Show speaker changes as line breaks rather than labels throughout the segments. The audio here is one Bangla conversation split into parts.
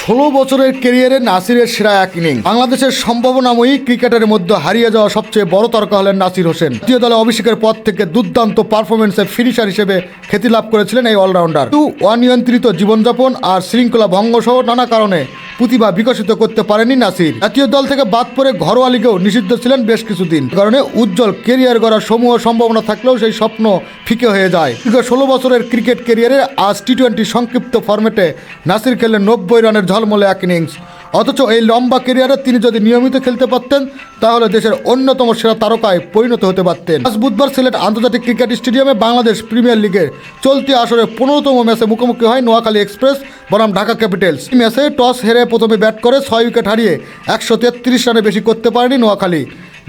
16 বছরের ক্যারিয়ারে নাসিরের সেরা এক ইনিংস। বাংলাদেশের সম্ভাবনাময়ী ক্রিকেটারের মধ্যে হারিয়ে যাওয়া সবচেয়ে বড় তারকা হলেন নাসির হোসেন। জাতীয় দলে অভিষেকের পর থেকে দুর্দান্ত পারফরমেন্সে ফিনিশার হিসেবে খ্যাতি লাভ করেছিলেন এই অলরাউন্ডার। অনিয়ন্ত্রিত জীবনযাপন আর শৃঙ্খলা ভঙ্গ সহ নানা কারণে প্রতিভা বিকশিত করতে পারেনি নাসির। জাতীয় দল থেকে বাদ পড়ে ঘরোয়া লিগেও নিষিদ্ধ ছিলেন বেশ কিছুদিন। কারণে উজ্জ্বল ক্যারিয়ার গড়ার সমূহ সম্ভাবনা থাকলেও সেই স্বপ্ন ফিকে হয়ে যায়। 16 বছরের ক্রিকেট ক্যারিয়ারে আজ টি-20 সংক্ষিপ্ত ফরম্যাটে নাসির খেললেন 90 রানের ঝলমলে এক ইনিংস। অথচ এই লম্বা ক্যারিয়ারে তিনি যদি নিয়মিত খেলতে পারতেন তাহলে দেশের অন্যতম সেরা তারকায় পরিণত হতে পারতেন। আজ বুধবার সিলেট আন্তর্জাতিক ক্রিকেট স্টেডিয়ামে বাংলাদেশ প্রিমিয়ার লিগের চলতি আসরে 15তম ম্যাচে মুখোমুখি হয় নোয়াখালী এক্সপ্রেস বনাম ঢাকা ক্যাপিটালস। এই ম্যাচে টস হেরে প্রথমে ব্যাট করে 6 উইকেট হারিয়ে 133 রানে বেশি করতে পারেনি নোয়াখালী।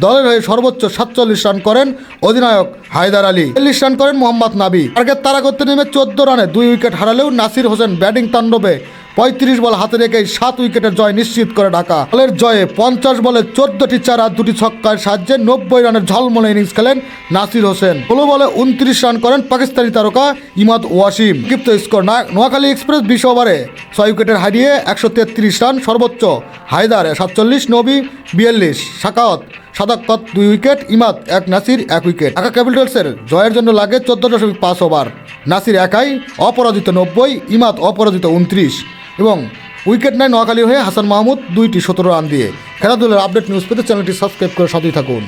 দলের হয়ে সর্বোচ্চ 47 রান করেন অধিনায়ক হায়দার আলী, 40 রান করেন মোহাম্মদ নাবি। টার্গেট তাড়া করতে নেমে 14 রানে 2 উইকেট হারালেও নাসির হোসেন ব্যাটিং তাণ্ডবে 35 বল হাতে রেখেই 7 উইকেটের জয় নিশ্চিত করে ঢাকা। দলের জয়ে 50 বলে 14টি চার আর 2টি ছক্কার সাহায্যে 90 রানের ঝলমলে ইনিংস খেলেন নাসির হোসেন। 16 বলে 29 রান করেন পাকিস্তানি তারকা ইমাদ ওয়াসিম। ক্ষিপ্ত স্কোর নোয়াখালী এক্সপ্রেস 20 ওভারে 6 উইকেটের হারিয়ে 133 রান। সর্বোচ্চ হায়দার 47, নবী 42, সাকাওয়াত সাদাক্কত 2 উইকেট, ইমাদ 1, নাসির 1 উইকেট। ঢাকা ক্যাপিটালসের জয়ের জন্য লাগে 14.5 ওভার। নাসির একাই অপরাজিত 90, ইমাদ অপরাজিত 29 এবং উইকেট নেয় নোয়াখালী হয়ে হাসান মাহমুদ 2টি 17 রান দিয়ে। খেলাধুলার আপডেট নিউজ পেতে চ্যানেলটি সাবস্ক্রাইব করে সাথেই থাকুন।